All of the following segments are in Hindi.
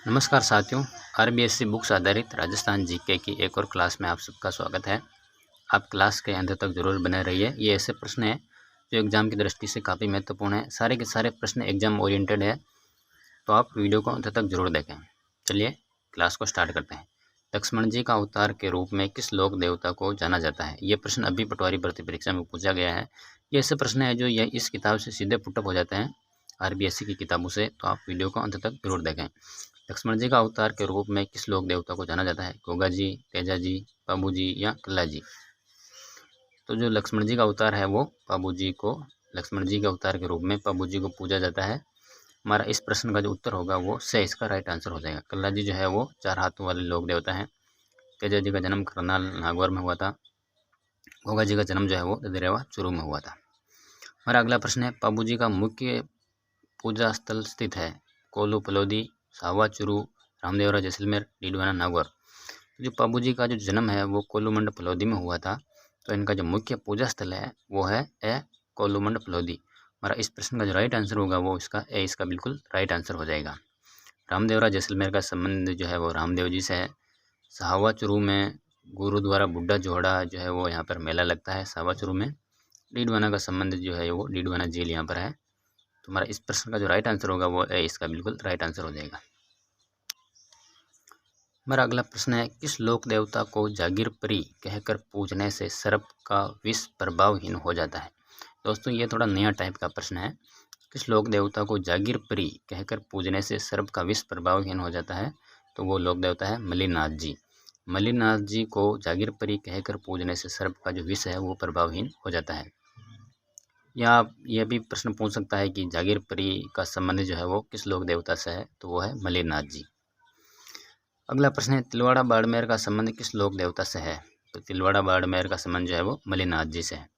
नमस्कार साथियों, आरबीएससी बुक्स आधारित राजस्थान जीके की एक और क्लास में आप सबका स्वागत है। आप क्लास के अंत तक जरूर बने रहिए। ये ऐसे प्रश्न हैं जो एग्जाम की दृष्टि से काफ़ी महत्वपूर्ण है। सारे के सारे प्रश्न एग्जाम ओरिएंटेड है, तो आप वीडियो को अंत तक जरूर देखें। चलिए क्लास को स्टार्ट करते हैं। लक्ष्मण जी का अवतार के रूप में किस लोक देवता को जाना जाता है? ये प्रश्न अभी पटवारी भर्ती परीक्षा में पूछा गया है। ये ऐसे प्रश्न है जो ये इस किताब से सीधे पुटअप हो जाते हैं आरबीएससी की किताबों से, तो आप वीडियो को अंत तक जरूर देखें। लक्ष्मण जी का अवतार के रूप में किस लोक देवता को जाना जाता है? गोगा जी, तेजा जी, बाबू जी या कल्ला जी? तो जो लक्ष्मण जी का अवतार है वो बाबू जी को, लक्ष्मण जी के अवतार के रूप में बाबू जी को पूजा जाता है। हमारा इस प्रश्न का जो उत्तर होगा वो से इसका राइट आंसर हो जाएगा। कल्ला जी जो है वो 4 हाथों वाले लोक देवता हैं। तेजा जी का जन्म करनाल नागौर में हुआ था। गोगा जी का जन्म जो है वो ददरेवा चूरू में हुआ था। हमारा अगला प्रश्न है, बाबू जी का मुख्य पूजा स्थल स्थित है? कोल्लू पलौदी, सावा चूरू, रामदेवरा जैसलमेर, डीडवाना नागौर। जो बाबू जी का जो जन्म है वो कोल्लूमंड पलौदी में हुआ था, तो इनका जो मुख्य पूजा स्थल है वो है कोल्लूमंड पलौदी। हमारा इस प्रश्न का जो राइट आंसर होगा वो इसका बिल्कुल राइट आंसर हो जाएगा। रामदेवरा जैसलमेर का संबंध जो है वो रामदेव जी से है। सावा चूरू में गुरुद्वारा बुड्ढा जोड़ा जो है वो यहाँ पर मेला लगता है सावा चूरू में। डीडवाना का संबंध जो है वो डीडवाना झील यहाँ पर है। तो हमारा इस प्रश्न का जो राइट आंसर होगा वो इसका बिल्कुल राइट आंसर हो जाएगा। हमारा अगला प्रश्न है, किस लोक देवता को जागीर परी कहकर पूजने से सर्प का विष प्रभावहीन हो जाता है? दोस्तों ये थोड़ा नया टाइप का प्रश्न है। किस लोक देवता को जागीर परी कहकर पूजने से सर्प का विष प्रभावहीन हो जाता है? तो वो लोक देवता है मलिनाथ जी। मलिनाथ जी को जागीर परी कहकर पूजने से सर्प का जो विष है वो प्रभावहीन हो जाता है। या यह भी प्रश्न पूछ सकता है कि जागीर परी का संबंध जो है वो किस लोक देवता से है? तो वो है मलिनाथ जी। अगला प्रश्न है, तिलवाड़ा बाड़मेर का संबंध किस लोक देवता से है? तो तिलवाड़ा बाड़मेर का संबंध जो है वो मलिनाथ जी से है।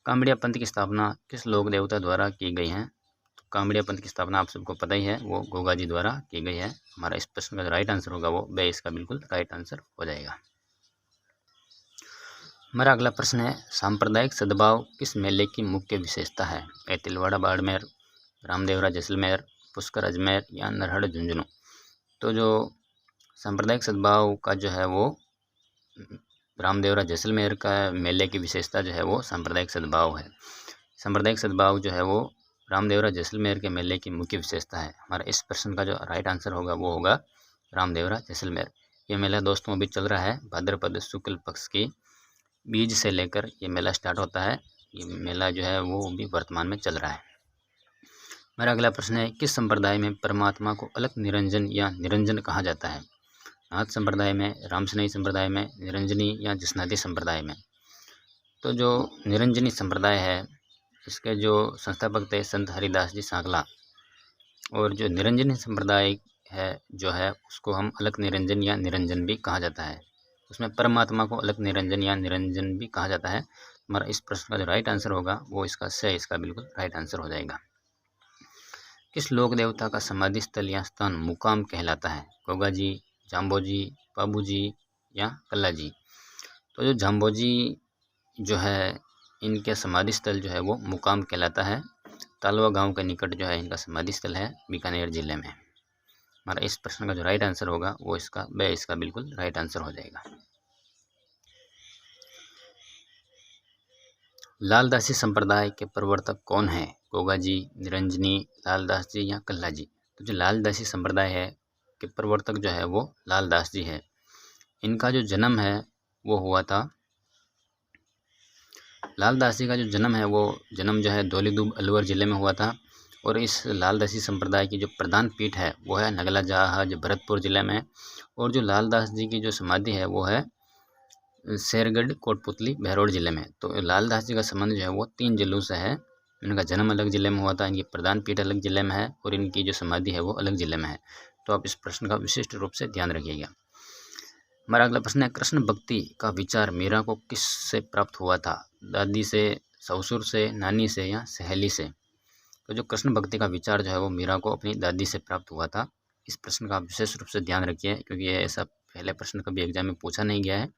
कामड़िया पंथ की स्थापना किस लोक देवता द्वारा की गई है? तो कामड़िया पंथ की स्थापना आप सबको पता ही है, वो गोगा जी द्वारा की गई है। हमारा इस प्रश्न का जो राइट आंसर होगा वो इसका बिल्कुल राइट आंसर हो जाएगा। हमारा अगला प्रश्न है, सांप्रदायिक सद्भाव किस मेले की मुख्य विशेषता है? तिलवाड़ा बाड़मेर, रामदेवरा जैसलमेर, पुष्कर अजमेर या नरहड़ झुंझुनू? तो जो सांप्रदायिक सद्भाव का जो है वो रामदेवरा जैसलमेर का मेले की विशेषता जो है वो सांप्रदायिक सद्भाव है। सांप्रदायिक सद्भाव जो है वो रामदेवरा जैसलमेर के मेले की मुख्य विशेषता है। हमारा इस प्रश्न का जो राइट आंसर होगा वो होगा रामदेवरा जैसलमेर। ये मेला दोस्तों अभी चल रहा है, भाद्रपद शुक्ल पक्ष की बीज से लेकर ये मेला स्टार्ट होता है। ये मेला जो है वो भी वर्तमान में चल रहा है। मेरा अगला प्रश्न है, किस संप्रदाय में परमात्मा को अलग निरंजन या निरंजन कहा जाता है? नाथ संप्रदाय में, रामसनई संप्रदाय में, निरंजनी या जिस्नादी संप्रदाय में? तो जो निरंजनी संप्रदाय है इसके जो संस्थापक थे संत हरिदास जी सांगला, और जो निरंजनी संप्रदाय है जो है उसको हम अलग निरंजन या निरंजन भी कहा जाता है। उसमें परमात्मा को अलग निरंजन या निरंजन भी कहा जाता है। हमारा इस प्रश्न का जो राइट आंसर होगा वो इसका बिल्कुल राइट आंसर हो जाएगा। किस लोक देवता का समाधि स्थल या स्थान मुकाम कहलाता है? गोगा जी, जाम्बो जी, बाबू जी या कल्ला जी? तो जो जाम्बो जी जो है इनके समाधि स्थल जो है वो मुकाम कहलाता है। तालवा गांव के निकट जो है इनका समाधि स्थल है, बीकानेर जिले में। हमारा इस प्रश्न का जो राइट आंसर होगा वो इसका बिल्कुल राइट आंसर हो जाएगा। लालदासी संप्रदाय के प्रवर्तक कौन है? गोगा जी, निरंजनी, लालदास जी या कल्ला जी? तो जो लालदासी संप्रदाय है के प्रवर्तक जो है वो लालदास जी है। इनका जो जन्म है वो हुआ था, लालदास जी का जो जन्म है वो जो है धौलीधुप अलवर ज़िले में हुआ था। और इस लालदासी संप्रदाय की जो प्रधान पीठ है वो है नगला जहाज भरतपुर ज़िले में। और जो लालदास जी की जो समाधि है वो है शेरगढ़ कोटपुतली बहरोड ज़िले में। तो लालदास जी का संबंध जो है वो 3 जिलों से है। इनका जन्म अलग ज़िले में हुआ था, इनकी प्रधान पीठ अलग ज़िले में है और इनकी जो समाधि है वो अलग ज़िले में है। तो आप इस प्रश्न का विशिष्ट रूप से ध्यान रखिएगा। हमारा अगला प्रश्न है, कृष्ण भक्ति का विचार मीरा को किस से प्राप्त हुआ था? दादी से, ससुर से, नानी से या सहेली से? तो जो कृष्ण भक्ति का विचार जो है वो मीरा को अपनी दादी से प्राप्त हुआ था। इस प्रश्न का विशेष रूप से ध्यान रखिए क्योंकि ये ऐसा पहले प्रश्न कभी एग्जाम में पूछा नहीं गया है,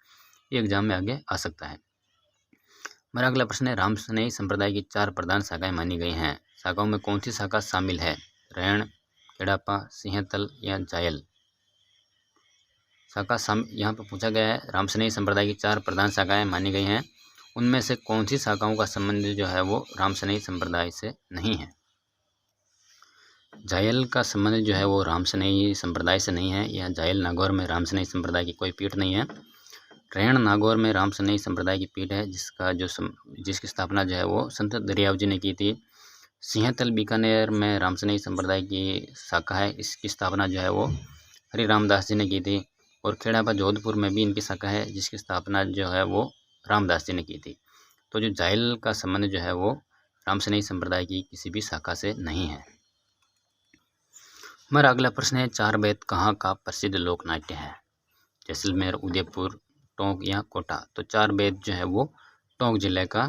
ये एग्जाम में आगे आ सकता है। हमारा अगला प्रश्न है, रामसनई संप्रदाय की 4 प्रधान शाखाएं मानी गई हैं। शाखाओं में कौन सी शाखा शामिल है? रैण, खेड़ापा, सिंहतल या जायल। शाखा यहाँ पर पूछा गया है, रामसनेही संप्रदाय की 4 प्रधान शाखाएं मानी गई हैं, उनमें से कौन सी शाखाओं का संबंध जो है वो रामसनेही संप्रदाय से नहीं है। जायल का संबंध जो है वो रामसनेही संप्रदाय से नहीं है। यह जायल नागौर में रामसनेही संप्रदाय की कोई पीठ नहीं है। रेण नागौर में रामसनेही संप्रदाय की पीठ है, जिसकी स्थापना जो है वो संत दरियाव जी ने की थी। सिंहतल बीकानेर में रामसनेही संप्रदाय की शाखा है, इसकी स्थापना जो है वो हरि रामदास जी ने की थी। और खेड़ापा जोधपुर में भी इनकी शाखा है, जिसकी स्थापना जो है वो रामदास जी ने की थी। तो जो जायल का संबंध जो है वो रामसनेही संप्रदाय की किसी भी शाखा से नहीं है। हमारा अगला प्रश्न है, 4 बेत कहाँ का प्रसिद्ध लोक नाट्य है। जैसलमेर, उदयपुर, टोंक या कोटा। तो 4 बेत जो है वो टोंक जिले का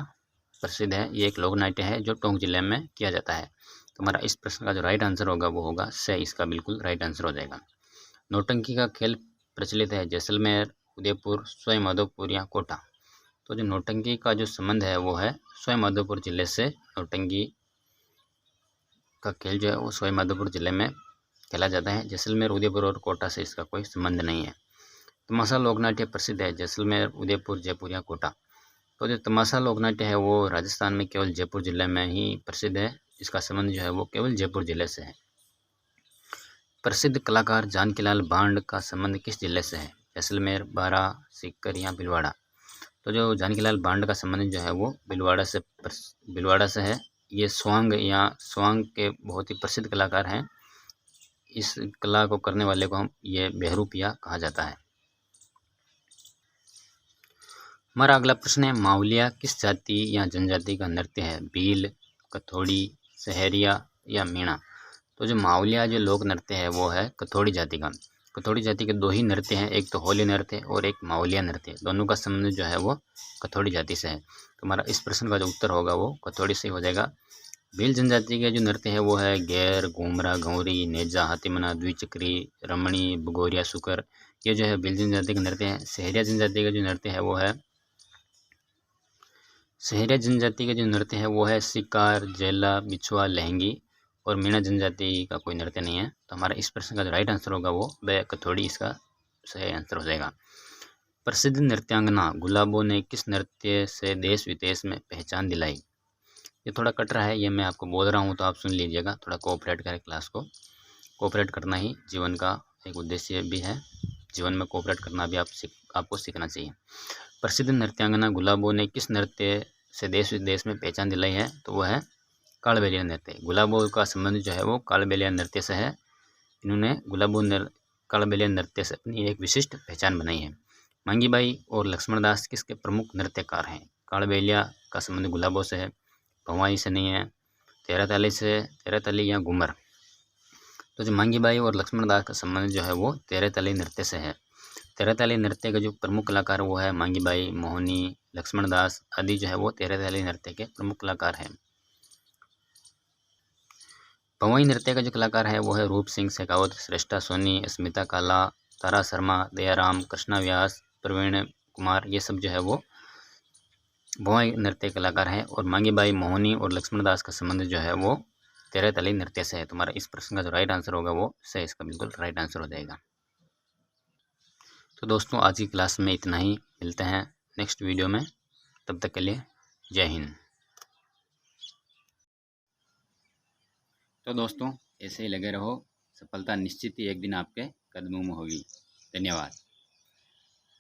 प्रसिद्ध है। ये एक लोक नाट्य है जो टोंक जिले में किया जाता है। तो हमारा इस प्रश्न का जो राइट आंसर होगा वो होगा से, इसका बिल्कुल राइट आंसर हो जाएगा। नौटंकी का खेल प्रचलित है जैसलमेर, उदयपुर, सवाई माधोपुर या कोटा। तो जो नौटंकी का जो संबंध है वो है सवाई माधोपुर जिले से। नौटंकी का खेल जो है वो सवाई माधोपुर जिले में खेला जाता है। जैसलमेर, उदयपुर और कोटा से इसका कोई संबंध नहीं है। तमाशा लोकनाट्य प्रसिद्ध है जैसलमेर, उदयपुर, जयपुर या कोटा। तो जो तमाशा लोकनाट्य है वो राजस्थान में केवल जयपुर जिले में ही प्रसिद्ध है। इसका संबंध जो है वो केवल जयपुर जिले से है। प्रसिद्ध कलाकार जानकीलाल बांड का संबंध किस जिले से है। जैसलमेर, बारा, सीकर या भीलवाड़ा। तो जो जानकीलाल बांड का संबंध जो है वो भीलवाड़ा से है। ये स्वांग के बहुत ही प्रसिद्ध कलाकार हैं। इस कला को करने वाले को ये बहरूपिया कहा जाता है। हमारा अगला प्रश्न है, मावलिया किस जाति या जनजाति का नृत्य है। भील, कथोड़ी, सहरिया या मीणा। तो जो मावलिया जो लोक नृत्य है वो है कथोड़ी जाति का। कथोड़ी जाति के 2 ही नृत्य हैं, एक तो होली नृत्य और एक मावलिया नृत्य। दोनों का संबंध जो है वो कथोड़ी जाति से है। तो हमारा इस प्रश्न का जो उत्तर होगा वो कथोड़ी से हो जाएगा। भील जनजाति के जो नृत्य है वो है गैर, घूमरा, गौरी, नेजा, हाथीमना, द्विचक्री, रमणी, बगोरिया, सुकर। ये जो है भील जनजाति का नृत्य है। सहरिया जनजाति का जो नृत्य है वो है शिकार, जेला, बिछुआ, लहंगी। और मीणा जनजाति का कोई नृत्य नहीं है। तो हमारा इस प्रश्न का जो राइट आंसर होगा वो कथोड़ी इसका सही आंसर हो जाएगा। प्रसिद्ध नृत्यांगना गुलाबो ने किस नृत्य से देश विदेश में पहचान दिलाई। ये थोड़ा कटरा है, ये मैं आपको बोल रहा हूँ तो आप सुन लीजिएगा। थोड़ा कोऑपरेट करें क्लास को। कोऑपरेट करना ही जीवन का एक उद्देश्य भी है। जीवन में कोऑपरेट करना भी आपको सीखना चाहिए। प्रसिद्ध नृत्यांगना गुलाबो ने किस नृत्य से देश विदेश में पहचान दिलाई है। तो वो है कालबेलिया नृत्य। गुलाबो का संबंध जो है वो कालबेलिया नृत्य से है। इन्होंने कालबेलिया नृत्य से अपनी एक विशिष्ट पहचान बनाई है। मांगीबाई और लक्ष्मणदास किसके प्रमुख नृत्यकार हैं। कालबेलिया का संबंध गुलाबो से है, भवाई से नहीं है, तेरहताली या घूमर। तो जो मांगीबाई और लक्ष्मणदास का संबंध जो है वो तेरहताली नृत्य से है। तेरहताली नृत्य के जो प्रमुख कलाकार वो है मांगीबाई, मोहनी, लक्ष्मणदास आदि जो है वो तेरहताली नृत्य के प्रमुख कलाकार हैं। भवाई नृत्य का जो कलाकार है वो है रूप सिंह शेखावत, श्रेष्ठा सोनी, अस्मिता काला, तारा शर्मा, दयाराम, कृष्णा व्यास, प्रवीण कुमार। ये सब जो है वो भवाई नृत्य कलाकार हैं। और मांगीबाई, मोहनी और लक्ष्मणदास का संबंध जो है वो तेरहताली नृत्य से है। तुम्हारा इस प्रश्न का जो राइट आंसर होगा वो से इसका बिल्कुल राइट आंसर हो जाएगा। तो दोस्तों आज की क्लास में इतना ही। मिलते हैं नेक्स्ट वीडियो में, तब तक के लिए जय हिंद। तो दोस्तों ऐसे ही लगे रहो, सफलता निश्चित ही एक दिन आपके कदमों में होगी। धन्यवाद।